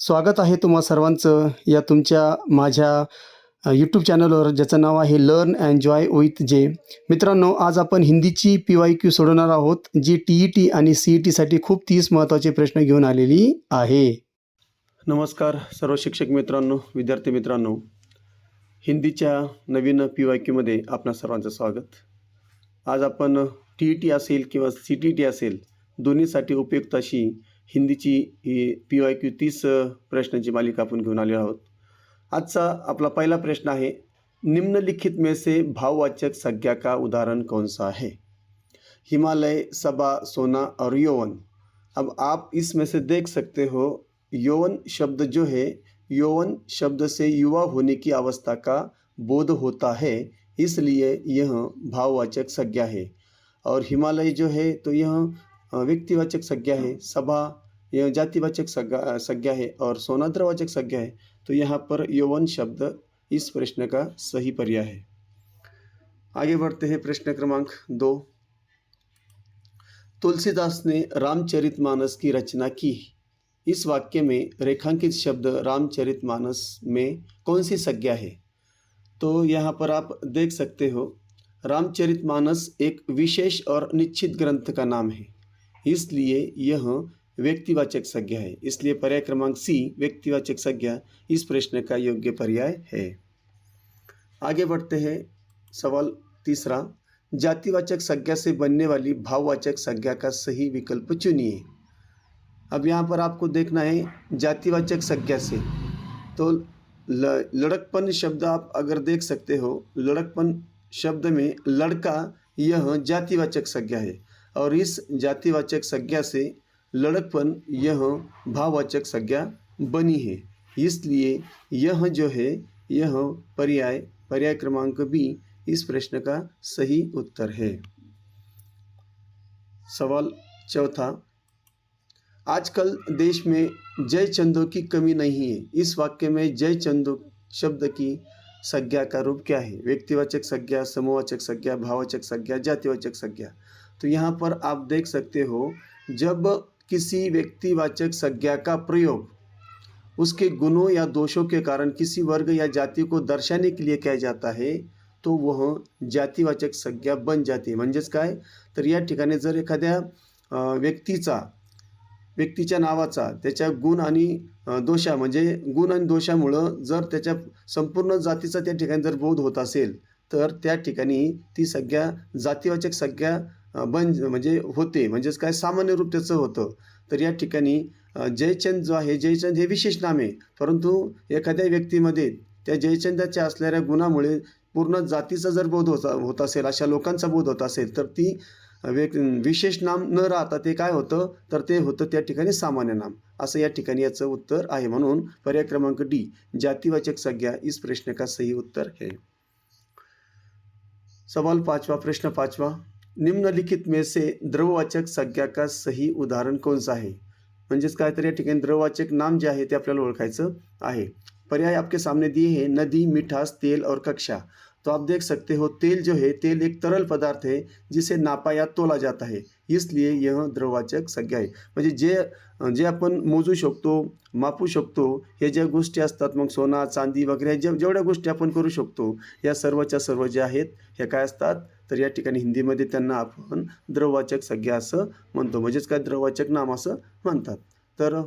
स्वागत आहे तुम्हा सर्वांचं या तुमच्या माझ्या यूट्यूब चॅनलवर ज्याचं नाव आहे learn and Joy with J. मित्रांनो, आज आपण हिंदीची PYQ सोडवणार आहोत, जी TET आणि CETसाठी खूप 30 महत्त्वाचे प्रश्न घेऊन आलेली आहे. नमस्कार सर्व शिक्षक मित्रांनो, विद्यार्थी मित्रांनो. हिंदीच्या नवीन PYQमध्ये आपणा सर्वांचं स्वागत. आज आपण TET असेल किंवा CTT असेल दोन्हीसाठी उपयुक्त अशी हिंदीची ही PYQ 30 प्रश्नांची मालिका आपण घेऊन आलेलो आहोत. आजचा आपला पहिला प्रश्न है, निम्नलिखित में से भाववाचक संज्ञा का उदाहरण कौन सा है? हिमालय, सबा, सोना और यौवन. अब आप इसमें से देख सकते हो, यौवन शब्द जो है, यौवन शब्द से युवा होने की अवस्था का बोध होता है, इसलिए यह भाववाचक संज्ञा है. और हिमालय जो है तो यह व्यक्तिवाचक संज्ञा है, सबा यह जातिवाचक संज्ञा है और सोना द्रववाचक संज्ञा है. तो यहाँ पर यौवन शब्द इस प्रश्न का सही पर्याय है. आगे बढ़ते हैं. प्रश्न क्रमांक 2. तुलसीदास ने रामचरितमानस की रचना की. इस वाक्य में रेखांकित शब्द रामचरितमानस में कौन सी संज्ञा है? तो यहाँ पर आप देख सकते हो, रामचरितमानस एक विशेष और निश्चित ग्रंथ का नाम है, इसलिए यह व्यक्तिवाचक संज्ञा है. इसलिए पर्याय क्रमांक C व्यक्तिवाचक संज्ञा इस प्रश्न का योग्य पर्याय है. आगे बढ़ते हैं. सवाल तीसरा, जातिवाचक संज्ञा से बनने वाली भाववाचक संज्ञा का सही विकल्प चुनिए. अब यहाँ पर आपको देखना है जातिवाचक संज्ञा से, तो लड़कपन शब्द आप अगर देख सकते हो, लड़कपन शब्द में लड़का यह जातिवाचक संज्ञा है और इस जातिवाचक संज्ञा से लड़कपन यह भाववाचक संज्ञा बनी है, इसलिए यह जो है यह पर्याय क्रमांक B इस प्रश्न का सही उत्तर है. सवाल चौथा, आजकल देश में जय चंदों की कमी नहीं है. इस वाक्य में जय चंदो शब्द की संज्ञा का रूप क्या है? व्यक्तिवाचक संज्ञा, समूहवाचक संज्ञा, भाववाचक संज्ञा, जातिवाचक संज्ञा. तो यहाँ पर आप देख सकते हो, जब किसी व्यक्तिवाचक संज्ञा का प्रयोग उसके गुणों या दोषों के कारण किसी वर्ग या जाति को दर्शाने के लिए किया जाता है, तो वह जातिवाचक संज्ञा बन जाते. म्हणजेच काय, तर या ठिकाणी जर एखाद्या व्यक्तीच्या नावाचा त्याच्या गुण आणि दोषा म्हणजे गुण आणि दोषामुळं जर त्याच्या संपूर्ण जातीचा त्या ठिकाणी जर बोध होत असेल, तर त्या ठिकाणी ती संज्ञा जातिवाचक संज्ञा म्हणजे होते. म्हणजेच काय, सामान्य रूप त्याचं होतं. तर या ठिकाणी जयचंद जो आहे, जयचंद हे विशेष नाम आहे, परंतु एखाद्या व्यक्तीमध्ये त्या जयचंदाच्या असलेल्या गुणामुळे पूर्ण जातीचा जर बोध होत असेल, अशा लोकांचा बोध होत असेल, तर ती विशेष नाम न राहता ते काय होतं, तर ते होतं त्या ठिकाणी सामान्य नाम. असं या ठिकाणी याचं उत्तर आहे. म्हणून पर्याय क्रमांक D जातिवाचक संज्ञा इस प्रश्न का सही उत्तर है. सवाल 5वां. प्रश्न 5वां, निम्नलिखित में से द्रववाचक संज्ञा का सही उदाहरण कौन सा है? म्हणजेच काय, तर या ठिकाणी द्रववाचक नाम जे आहे ते आपल्याला ओळखायचं आहे. पर्याय आपके सामने दिए हैं, नदी, मिठास, तेल और कक्षा. तो आप देख सकते हो, तेल जो है, तेल एक तरल पदार्थ है जिसे नापा या तोला जाता है, इसलिए यह द्रववाचक संज्ञा आहे. म्हणजे जे आपण मोजू शकतो, मापू शकतो, हे ज्या गोष्टी असतात, मग सोना, चांदी वगैरे जेवढ्या गोष्टी आपण करू शकतो, या सर्वच्या सर्व ज्या आहेत ह्या काय असतात, तर या ठिकाणी हिंदीमध्ये त्यांना आपण द्रववाचक संज्ञा असं म्हणतो. म्हणजेच काय, द्रववाचक नाम असं म्हणतात. तर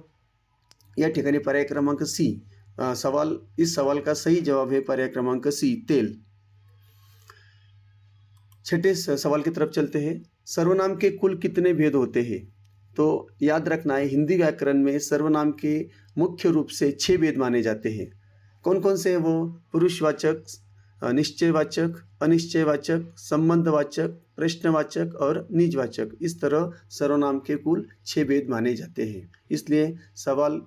या ठिकाणी पर्याय क्रमांक C इस सवाल का सही जवाब है पर्याय क्रमांक C तेल. छठे सवाल की तरफ चलते हैं. सर्वनाम के कुल कितने भेद होते हैं? तो याद रखना है, हिंदी व्याकरण में सर्वनाम के मुख्य रूप से 6 भेद माने जाते हैं. कौन कौन से हैं वो? पुरुषवाचक, निश्चयवाचक, अनिश्चयवाचक, संबंधवाचक, प्रश्नवाचक और निजवाचक. इस तरह सर्वनाम के कुल 6 भेद माने जाते हैं. इसलिए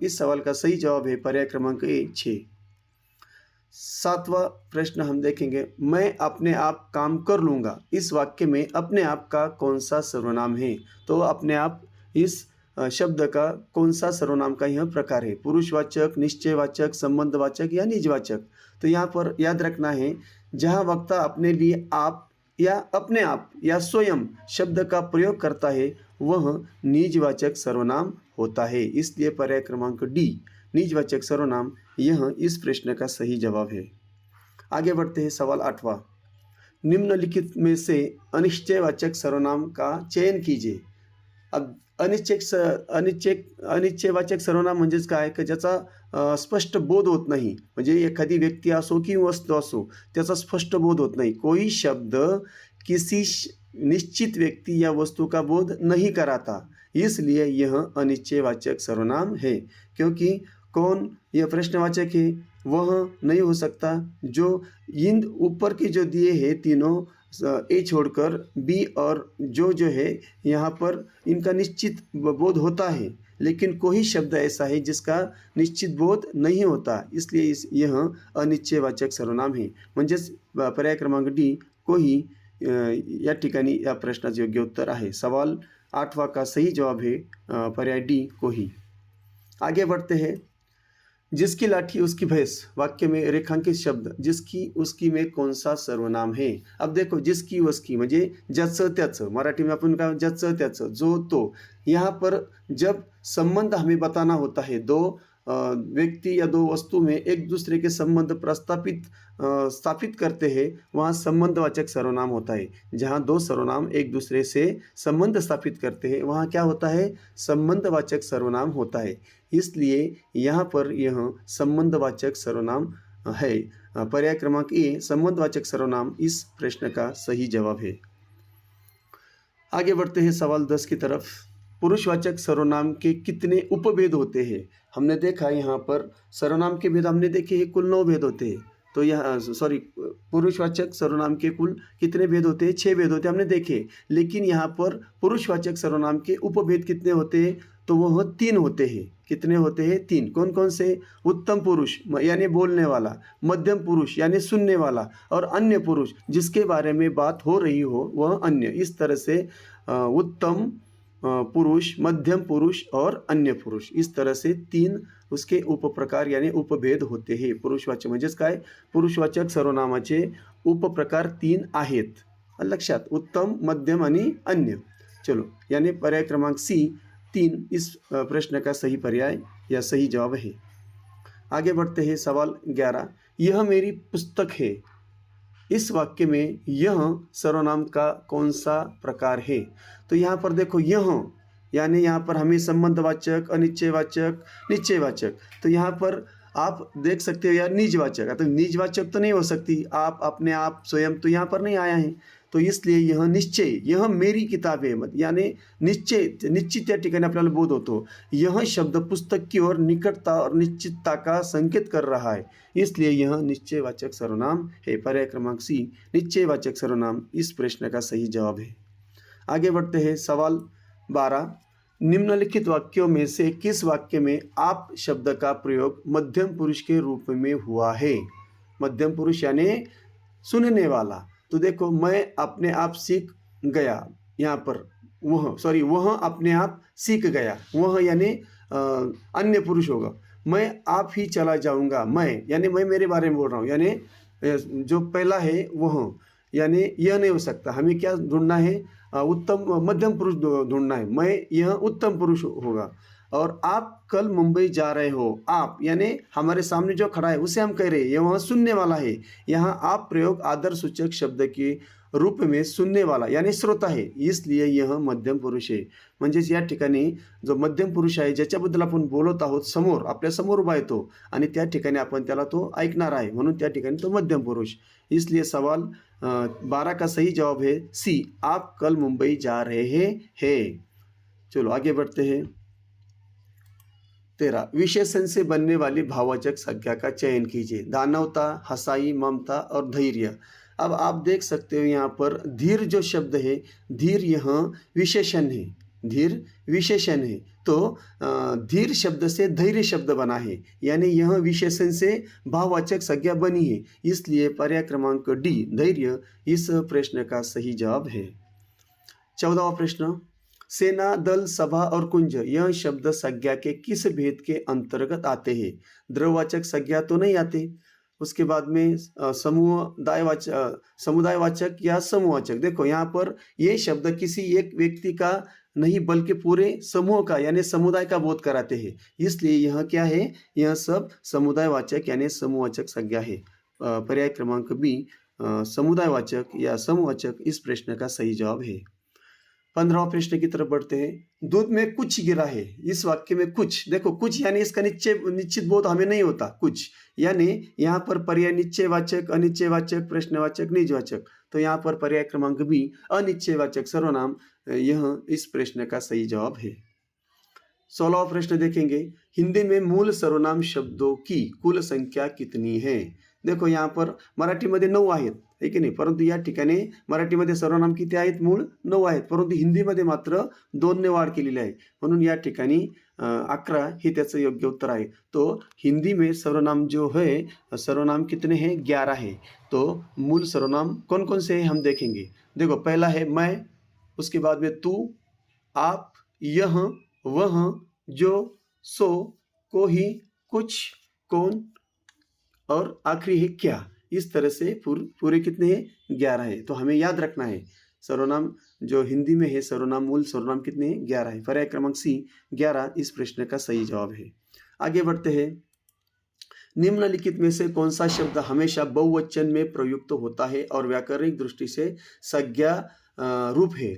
इस सवाल का सही जवाब है पर्याय क्रमांक A 6. 7वां प्रश्न हम देखेंगे, मैं अपने आप काम कर लूँगा. इस वाक्य में अपने आप का कौन सा सर्वनाम है? तो अपने आप इस शब्द का कौन सा सर्वनाम का यह प्रकार है? पुरुषवाचक, निश्चयवाचक, संबंधवाचक या निजवाचक. तो यहाँ पर याद रखना है, जहाँ वक्ता अपने लिए आप या अपने आप या स्वयं शब्द का प्रयोग करता है, वह निजवाचक सर्वनाम होता है। इसलिए पर्याय क्रमांक डी निजवाचक सर्वनाम यह इस प्रश्न का सही जवाब है। आगे बढ़ते हैं सवाल 8वां। निम्नलिखित में से अनिश्चयवाचक सर्वनाम का चयन कीजिए। अब अनिश्चयवाचक सर्वनाम म्हणजेच काय की ज्याचा स्पष्ट बोध होत नाही, म्हणजे एखादी व्यक्ती असो की वस्तू असो त्याचा स्पष्ट बोध होत नहीं। कोई शब्द किसी निश्चित व्यक्ति या वस्तु का बोध नहीं कराता, इसलिए यह अनिश्चयवाचक सर्वनाम है। क्योंकि कौन यह प्रश्नवाचक है, वह नहीं हो सकता। जो इन ऊपर के जो दिए हैं तीनों ए छोड़कर बी और जो है यहाँ पर इनका निश्चित बोध होता है, लेकिन कोई शब्द ऐसा है जिसका निश्चित बोध नहीं होता, इसलिए यह अनिश्चयवाचक सर्वनाम है। म्हणजेच पर्याय क्रमांक डी कोही या ठिकाणी या प्रश्नाचं योग्य उत्तर आहे। सवाल 8वां का सही जवाब है पर्याय डी कोही। आगे बढ़ते हैं। जिसकी लाठी उसकी भैंस वाक्य में रेखांकित शब्द जिसकी उसकी में कौन सा सर्वनाम है। अब देखो जिसकी उसकी म्हणजे ज्याचं त्याचं, मराठी में अपन का ज्याचं त्याचं, जो तो। यहाँ पर जब संबंध हमें बताना होता है, दो व्यक्ति या दो वस्तु में एक दूसरे के संबंध स्थापित करते हैं, वहाँ संबंधवाचक सर्वनाम होता है। जहाँ दो सर्वनाम एक दूसरे से संबंध स्थापित करते हैं वहाँ क्या होता है, संबंधवाचक सर्वनाम होता है। इसलिए यहाँ पर यह संबंधवाचक सर्वनाम है। पर्याय क्रमांक ए संबंधवाचक सर्वनाम इस प्रश्न का सही जवाब है। आगे बढ़ते हैं सवाल 10 की तरफ। पुरुषवाचक सर्वनाम के कितने उपभेद होते हैं। हमने देखा यहाँ पर सर्वनाम के भेद हमने देखे हैं, कुल 9 भेद होते हैं। तो यहाँ पुरुषवाचक सर्वनाम के कुल कितने भेद होते हैं, 6 भेद होते हैं हमने देखे। लेकिन यहाँ पर पुरुषवाचक सर्वनाम के उपभेद कितने होते हैं, तो वह 3 होते हैं। कितने होते हैं, 3। कौन कौन से, उत्तम पुरुष यानी बोलने वाला, मध्यम पुरुष यानी सुनने वाला, और अन्य पुरुष जिसके बारे में बात हो रही हो वह अन्य। इस तरह से उत्तम पुरुष, मध्यम पुरुष और अन्य पुरुष, इस तरह से 3 उसके उपप्रकार यानी उपभेद होते हैं। पुरुषवाचक म्हणजेच काय, पुरुषवाचक सर्वनामाचे उपप्रकार 3 आहेत। लक्षात, उत्तम, मध्यम आणि अन्य। चलो, यानी पर्याय क्रमांक सी 3 इस प्रश्न का सही पर्याय या सही जवाब है। आगे बढ़ते हैं सवाल 11। यह मेरी पुस्तक है। इस वाक्य में यह सर्वनाम का कौन सा प्रकार है। तो यहाँ पर देखो यह यानी यहाँ पर हमें संबंधवाचक, अनिश्चयवाचक, निश्चयवाचक। तो यहाँ पर आप देख सकते हो यार निजवाचक, तो निजवाचक तो नहीं हो सकती, आप, अपने आप, स्वयं, तो यहाँ पर नहीं आया है। तो इसलिए यह निश्चय, यह मेरी किताब है मत यानी निश्चित या ठिकाणी आपल्याला बोध होतो। यह शब्द पुस्तक की ओर निकटता और निश्चितता का संकेत कर रहा है, इसलिए यह निश्चयवाचक सर्वनाम है। पर्याय क्रमांक सी निश्चयवाचक सर्वनाम इस प्रश्न का सही जवाब है। आगे बढ़ते हैं सवाल 12। निम्नलिखित वाक्यों में से किस वाक्य में आप शब्द का प्रयोग मध्यम पुरुष के रूप में हुआ है। मध्यम पुरुष यानी सुनने वाला। तो देखो, मैं अपने आप सीख गया, यहाँ पर वह अपने आप सीख गया, वह यानी अन्य पुरुष होगा। मैं आप ही चला जाऊँगा, मैं यानी मैं मेरे बारे में बोल रहा हूँ, यानी जो पहला है वह, यानी यह नहीं हो सकता। हमें क्या ढूंढना है, उत्तम मध्यम पुरुष ढूंढना है। मैं यह उत्तम पुरुष होगा। और आप कल मुंबई जा रहे हो, आप यानी हमारे सामने जो खड़ा है उसे हम कह रहे हैं, यह वहाँ सुनने वाला है। यहाँ आप प्रयोग आदर सूचक शब्द के रूप में सुनने वाला यानी श्रोता आहे, इसलिए यह मध्यम पुरुष आहे। म्हणजेच या ठिकाणी जो मध्यम पुरुष आहे ज्याच्याबद्दल आपण बोलत आहोत, समोर आपल्या समोर उभा आहे तो, आणि त्या ठिकाणी आपण त्याला तो ऐकणार आहे, म्हणून त्या ठिकाणी तो मध्यम पुरुष। इसलिए सवाल 12 का सही जवाब है सी, आप कल मुंबई जा रहे हैं। चलो आगे बढ़ते हैं। 13 विशेषण से बनने वाली भाववाचक संज्ञा का चयन कीजिए। दानवता, हंसाई, ममता और धैर्य। अब आप देख सकते हो यहाँ पर धीर जो शब्द है, धीर यहाँ विशेषण है, धीर विशेषण है। तो धीर शब्द से धैर्य शब्द बना है, यानी यह विशेषण से भाववाचक संज्ञा बनी है। इसलिए पर्याय क्रमांक डी धैर्य इस प्रश्न का सही जवाब है। 14वां प्रश्न, सेना, दल, सभा और कुंज यह शब्द संज्ञा के किस भेद के अंतर्गत आते हैं। द्रववाचक संज्ञा तो नहीं आते। उसके बाद में समुदायवाचक या समूहवाचक। देखो यहाँ पर ये शब्द किसी एक व्यक्ति का नहीं बल्कि पूरे समूह का यानी समुदाय का बोध कराते हैं। इसलिए यह क्या है, यह सब समुदायवाचक यानी समूहवाचक संज्ञा है। पर्याय क्रमांक बी समुदायवाचक या समूहवाचक इस प्रश्न का सही जवाब है। 15वां प्रश्न की तरफ बढ़ते हैं। दूध में कुछ गिरा है, इस वाक्य में कुछ, देखो कुछ यानी इसका निश्चित बोध हमें नहीं होता। कुछ यानी यहाँ पर पर्याय निश्चयवाचक, अनिश्चयवाचक, प्रश्नवाचक, निजवाचक। तो यहाँ पर पर्याय क्रमांक बी अनिश्चयवाचक सर्वनाम यह इस प्रश्न का सही जवाब है। 16वां प्रश्न देखेंगे। हिंदी में मूल सर्वनाम शब्दों की कुल संख्या कितनी है? देखो यहाँ पर मराठीमध्ये 9 आहेत, है की नाही, परंतु या ठिकाणी मराठीमध्ये सर्वनाम किती आहेत? मूळ 9 आहेत, परंतु हिंदीमध्ये मात्र 2 ने वाढ केलेली आहे, म्हणून या ठिकाणी 11 हे त्याचं योग्य उत्तर आहे। तो हिंदी में सर्वनाम जो है, सर्वनाम कितने हैं? 11 है। तो मूल सर्वनाम कौन कौन से हैं हम देखेंगे। देखो पहला है मैं, उसके बाद में तू, आप, यह, वह, जो, सो, कोई, कुछ, कौन और आखिरी है क्या। इस तरह से पूरे कितने हैं? 11 है। तो हमें याद रखना है सर्वनाम जो हिंदी में है, सर्वनाम मूल सर्वनाम कितने हैं? 11 है। पर्याय क्रमांक सी 11 इस प्रश्न का सही जवाब है। आगे बढ़ते हैं। निम्नलिखित में से कौन सा शब्द हमेशा बहुवचन में प्रयुक्त होता है और व्याकरणिक दृष्टि से संज्ञा रूप है?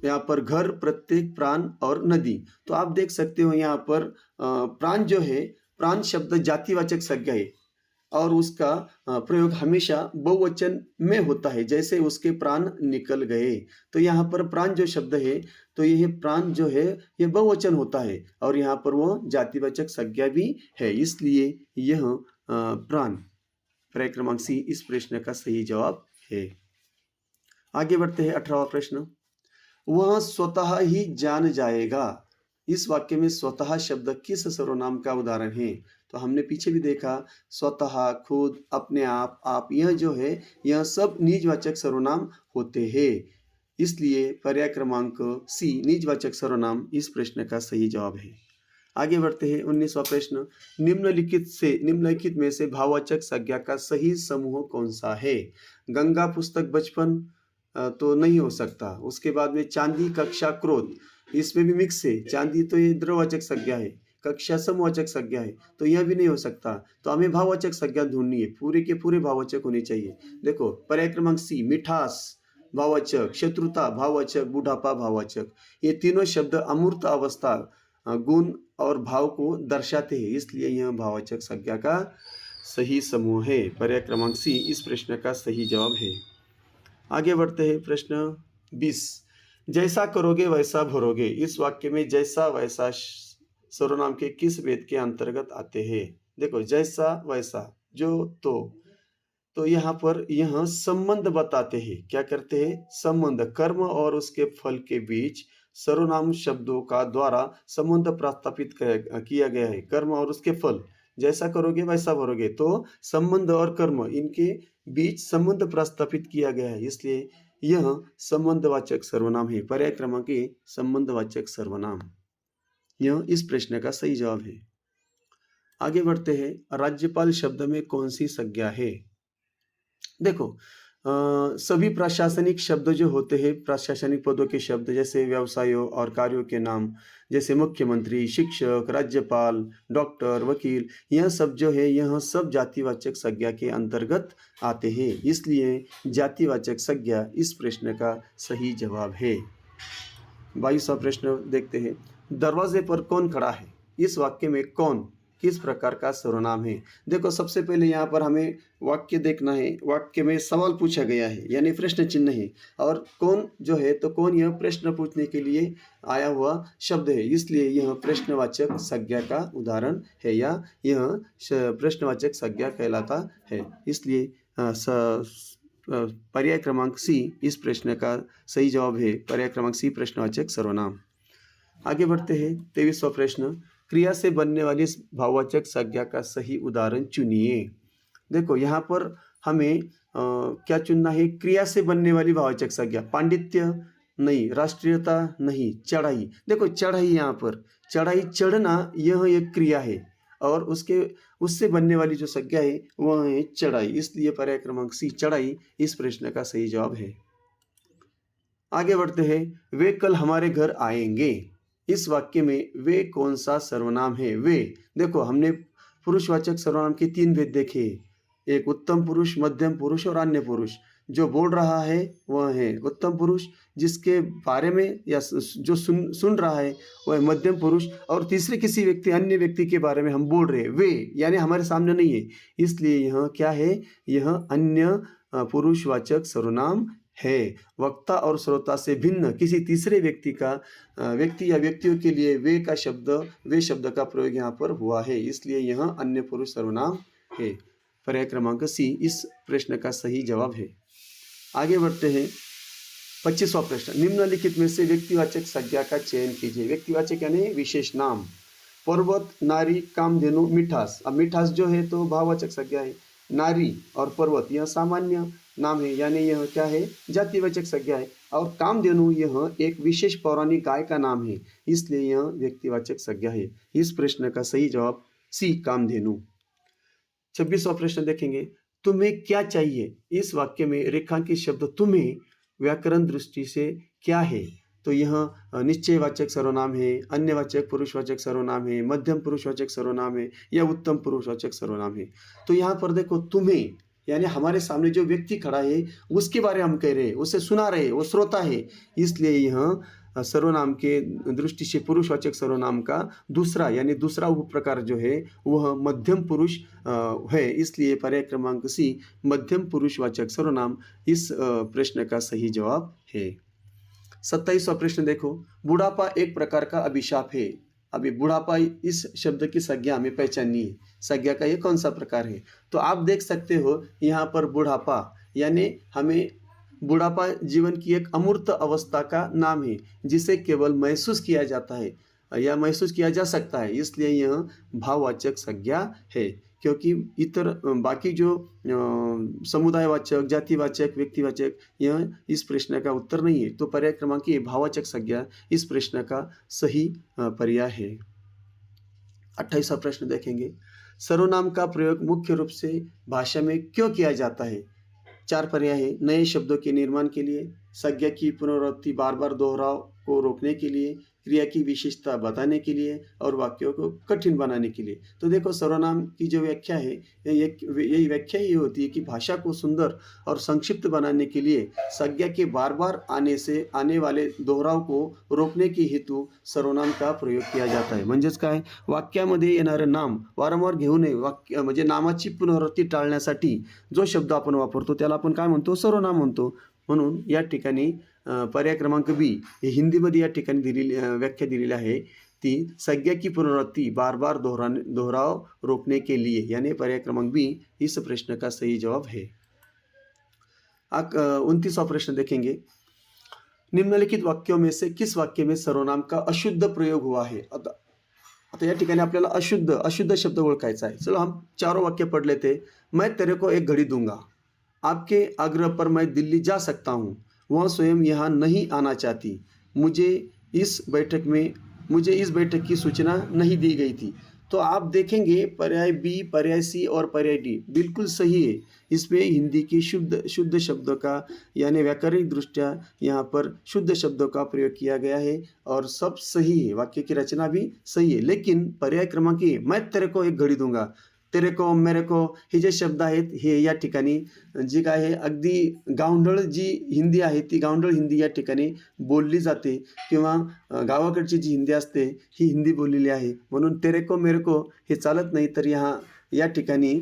यहाँ पर घर, प्रत्येक, प्राण और नदी। तो आप देख सकते हो यहाँ पर प्राण जो है, प्राण शब्द जातिवाचक संज्ञा है और उसका प्रयोग हमेशा बहुवचन में होता है, जैसे उसके प्राण निकल गए। तो यहाँ पर प्राण जो शब्द है, तो यह प्राण जो है ये बहुवचन होता है और यहाँ पर वो जातिवाचक संज्ञा भी है, इसलिए यह प्राण पर्याय क्रमांक सी इस प्रश्न का सही जवाब है। आगे बढ़ते हैं। 18वां प्रश्न। वह स्वतः ही जान जाएगा, इस वाक्य में स्वतः शब्द किस सर्वनाम का उदाहरण है? तो हमने पीछे भी देखा स्वतः, खुद, अपने आप, यह जो है यह सब निजवाचक सर्वनाम होते हैं, इसलिए पर्याय क्रमांक सी निजवाचक सर्वनाम इस प्रश्न का सही जवाब है। आगे बढ़ते हैं। 19वां प्रश्न। निम्नलिखित में से भाववाचक संज्ञा का सही समूह कौन सा है? गंगा, पुस्तक, बचपन तो नहीं हो सकता। उसके बाद में चांदी, कक्षा, क्रोध, इसमें भी मिक्स है। चांदी तो ये द्रववाचक संज्ञा है, कक्षा समवाचक संज्ञा है, तो यह भी नहीं हो सकता। तो हमें भाववाचक संज्ञा ढूंढनी है, पूरे के पूरे भाववाचक होने चाहिए। देखो पर्याय क्रमांक सी मिठास भाववाचक, शत्रुता भाववाचक, बुढ़ापा भाववाचक। ये तीनों शब्द अमूर्त अवस्था, गुण और भाव को दर्शाते हैं, इसलिए यह भाववाचक संज्ञा का सही समूह है। पर्याय क्रमांक सी इस प्रश्न का सही जवाब है। आगे बढ़ते हैं। प्रश्न 20। जैसा करोगे वैसा भरोगे, इस वाक्य में जैसा वैसा सर्वनाम के किस वेद के अंतर्गत आते हैं? देखो जैसा वैसा, जो, तो यहाँ पर यह संबंध बताते हैं। क्या करते हैं? संबंध, कर्म और उसके फल के बीच सर्वनाम शब्दों का द्वारा संबंध प्रस्थापित किया गया है। कर्म और उसके फल, जैसा करोगे वैसा भरोगे, तो संबंध और कर्म इनके बीच संबंध प्रस्थापित किया गया है, इसलिए यह संबंधवाचक सर्वनाम है। पर्याय क्रमांक ए संबंधवाचक सर्वनाम, यह इस प्रश्न का सही जवाब है। आगे बढ़ते हैं। राज्यपाल शब्द में कौन सी संज्ञा है? देखो सभी प्रशासनिक शब्द जो होते हैं, प्रशासनिक पदों के शब्द जैसे व्यवसायों और कार्यों के नाम, जैसे मुख्यमंत्री, शिक्षक, राज्यपाल, डॉक्टर, वकील, यह सब जो है यह सब जातिवाचक संज्ञा के अंतर्गत आते हैं, इसलिए जातिवाचक संज्ञा इस प्रश्न का सही जवाब है। 22वां प्रश्न देखते हैं। दरवाजे पर कौन खड़ा है, इस वाक्य में कौन किस प्रकार का सर्वनाम है? देखो सबसे पहले यहाँ पर हमें वाक्य देखना है। वाक्य में सवाल पूछा गया है यानी प्रश्न चिन्ह है, और कौन जो है तो कौन यह प्रश्न पूछने के लिए आया हुआ शब्द है, इसलिए यह प्रश्नवाचक संज्ञा का उदाहरण है या यह प्रश्नवाचक संज्ञा कहलाता है, इसलिए पर्याय क्रमांक सी इस प्रश्न का सही जवाब है। पर्याय क्रमांक सी प्रश्नवाचक सर्वनाम। आगे बढ़ते हैं। 23वां प्रश्न। क्रिया से बनने वाली भाववाचक संज्ञा का सही उदाहरण चुनिए। देखो यहाँ पर हमें क्या चुनना है? क्रिया से बनने वाली भाववाचक संज्ञा। पांडित्य नहीं, राष्ट्रीयता नहीं, चढ़ाई। देखो चढ़ाई, यहाँ पर चढ़ाई, चढ़ना यह एक क्रिया है और उससे बनने वाली जो संज्ञा है वह है चढ़ाई, इसलिए पर्याय क्रमांक सी चढ़ाई इस प्रश्न का सही जवाब है। आगे बढ़ते हैं। वे कल हमारे घर आएंगे। इस वाक्य में वे कौन सा सर्वनाम है? वे, देखो हमने पुरुषवाचक सर्वनाम के 3 भेद देखे। एक उत्तम पुरुष, मध्यम पुरुष और अन्य पुरुष। जो बोल रहा है वह है उत्तम पुरुष, जिसके बारे में या जो सुन रहा है वह मध्यम पुरुष, और तीसरे किसी व्यक्ति, अन्य व्यक्ति के बारे में हम बोल रहे हैं, वे यानी हमारे सामने नहीं है, इसलिए यह क्या है? यह अन्य पुरुषवाचक सर्वनाम है। वक्ता और श्रोता से भिन्न किसी तीसरे व्यक्ति या व्यक्तियों के लिए वे शब्द का प्रयोग यहाँ पर हुआ है, इसलिए यह अन्य पुरुष सर्वनाम है। पर्याय क्रमांक सी इस प्रश्न का सही जवाब है। आगे बढ़ते हैं। 25वां प्रश्न। निम्नलिखित में से व्यक्तिवाचक संज्ञा का चयन कीजिए। व्यक्तिवाचक यानी विशेष नाम। पर्वत, नारी, कामधेनु, मिठास। अब मिठास जो है तो भाववाचक संज्ञा है। नारी और पर्वत यह सामान्य नाम है, यानी यह क्या है? जातिवाचक संज्ञा है। और कामधेनु यह एक विशेष पौराणिक गाय का नाम है, इसलिए यह व्यक्तिवाचक संज्ञा है। इस प्रश्न का सही जवाब सी, कामधेनु। 26वां प्रश्न देखेंगे। तुम्हें क्या चाहिए? इस वाक्य में रेखांकित शब्द तुम्हें व्याकरण दृष्टि से क्या है? तो यह निश्चयवाचक सर्वनाम है, अन्यवाचक पुरुषवाचक सर्वनाम है, मध्यम पुरुषवाचक सर्वनाम है या उत्तम पुरुषवाचक सर्वनाम है। तो यहाँ पर देखो, तुम्हें यानी हमारे सामने जो व्यक्ति खड़ा है उसके बारे में हम कह रहे हैं, उसे सुना रहे हैं, वो श्रोता है, इसलिए यह सर्वनाम के दृष्टि से पुरुषवाचक सर्वनाम का दूसरा उपप्रकार जो है वह मध्यम पुरुष है, इसलिए पर्याय क्रमांक सी, मध्यम पुरुषवाचक सर्वनाम इस प्रश्न का सही जवाब है। 27वां प्रश्न देखो। बुढ़ापा एक प्रकार का अभिशाप है। अभी बुढ़ापा इस शब्द की संज्ञा हमें पहचाननी है। संज्ञा का ये कौन सा प्रकार है? तो आप देख सकते हो यहाँ पर बुढ़ापा यानी हमें बुढ़ापा जीवन की एक अमूर्त अवस्था का नाम है, जिसे केवल महसूस किया जाता है या महसूस किया जा सकता है, इसलिए यह भाववाचक संज्ञा है। क्योंकि इतर बाकी जो समुदायवाचक, जातिवाचक, व्यक्तिवाचक यह इस प्रश्न का उत्तर नहीं है, तो पर्याय क्रमांक ए, भाववाचक संज्ञा इस प्रश्न का सही पर्याय है। 28वां प्रश्न देखेंगे। सर्वनाम का प्रयोग मुख्य रूप से भाषा में क्यों किया जाता है? 4 पर्याय है। नए शब्दों के निर्माण के लिए, संज्ञा की पुनरावृत्ति बार बार दोहराव को रोकने के लिए, क्रिया की विशेषता बताने के लिए और वाक्यों को कठिन बनाने के लिए। तो देखो, सर्वनाम की जो व्याख्या है यही व्याख्या ये होती है कि भाषा को सुंदर और संक्षिप्त बनाने के लिए संज्ञा के बार बार आने वाले दोहराव को रोकने के हेतु सर्वनाम का प्रयोग किया जाता है। म्हणजेच काय, वाक्यामध्ये येणारं नाम वारंवार घेऊ नये, वाक्य म्हणजे नामाची पुनरावृत्ती टाळण्यासाठी जो शब्द आपण वापरतो त्याला आपण काय म्हणतो? सर्वनाम म्हणतो। म्हणून या ठिकाणी पर्याय क्रमांक बी हे हिंदीमध्ये या ठिकाणी व्याख्या दिलेली आहे ती संज्ञा की पुनरावृत्ति बार बार दोहराव रोकने के लिए, यानी पर्याय क्रमांक बी इस प्रश्न का सही जवाब है। 29वां प्रश्न देखेंगे। निम्नलिखित वाक्यों में से किस वाक्य में सर्वनाम का अशुद्ध प्रयोग हुआ है? आता या ठिकाणी आपल्याला अशुद्ध शब्द ओळखायचा आहे। चलो हम चारों वाक्य पढ़ लेते। मैं तेरे को एक घड़ी दूंगा, आपके आग्रह पर मैं दिल्ली जा सकता हूँ, वह स्वयं यहाँ नहीं आना चाहती, मुझे इस बैठक की सूचना नहीं दी गई थी। तो आप देखेंगे पर्याय बी, पर्याय सी और पर्याय डी बिल्कुल सही है। इसमें हिंदी की शुद्ध शब्दों का यानी व्याकरणिक दृष्टया यहाँ पर शुद्ध शब्दों का प्रयोग किया गया है और सब सही है, वाक्य की रचना भी सही है। लेकिन पर्याय क्रमांक ए, मैं तेरे को एक घड़ी दूंगा, तेरे को, मेरे को हे जे शब्द आहेत हे या ठिकाणी जी काय आहे अगदी गावंढळ जी हिंदी आहे ती गावंढळ हिंदी या ठिकाणी बोलली जाते किंवा गावाकडची जी हिंदी असते ही हिंदी बोललेली आहे, म्हणून तेरे को, मेरे को हे चालत नाही। तर या ठिकाणी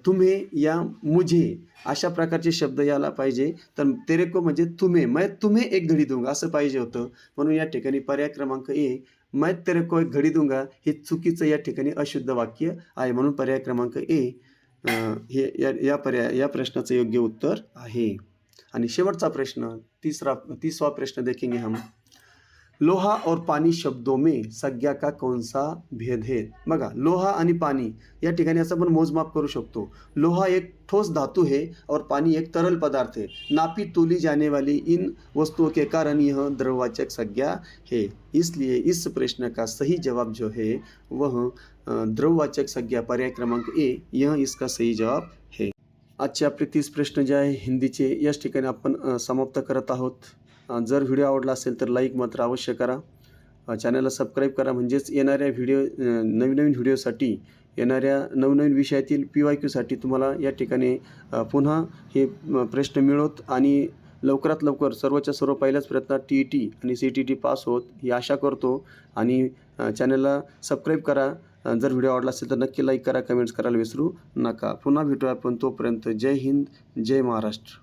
तुम्हें या मुझे अशा प्रकारचे शब्द यायला पाहिजे। तर तेरे को म्हणजे तुम्हें, मैं तुम्हें एक घडी दूंगा असं पाहिजे होतं, म्हणून या ठिकाणी पर्याय क्रमांक ए, मैं तेरे को एक घडी दूंगा हे चुकीचं या ठिकाणी अशुद्ध वाक्य आहे, म्हणून पर्याय क्रमांक ए हे या प्रश्नाचं योग्य उत्तर आहे। आणि शेवटचा प्रश्न 30वां प्रश्न देखेंगे हम। लोहा और पानी शब्दों में संज्ञा का कौन सा भेद है? बघा, लोहा आणि पाणी या ठिकाणी असं आपण मोजमाप करू शकतो। लोहा एक ठोस धातु है और पानी एक तरल पदार्थ है। नापी तोली जाने वाली इन वस्तुओं के कारण यह द्रववाचक संज्ञा है, इसलिए इस प्रश्न का सही जवाब जो है वह द्रववाचक संज्ञा पर्याय क्रमांक ए यह इसका सही जवाब है। आजचे आपले 30 प्रश्न जे आहे हिंदीचे याच ठिकाणी आपण समाप्त करत आहोत। जर व्हिडिओ आवडला असेल तर लाईक मात्र अवश्य करा. चॅनलला सबस्क्राईब करा, म्हणजेच येणाऱ्या नवीन नवीन व्हिडिओसाठी, येणाऱ्या नवनवीन विषयातील PYQसाठी तुम्हाला या ठिकाणी पुन्हा हे प्रश्न मिळवत आणि लवकरात लवकर सर्वच्या सर्व पहिल्याच प्रयत्नात TET आणि CTT पास होत ही आशा करतो. आणि चॅनलला सबस्क्राईब करा. जर व्हिडिओ आवडला असेल तर नक्की लाईक करा, कमेंट्स करायला विसरू नका. पुन्हा भेटूया आपण. तोपर्यंत जय हिंद, जय महाराष्ट्र.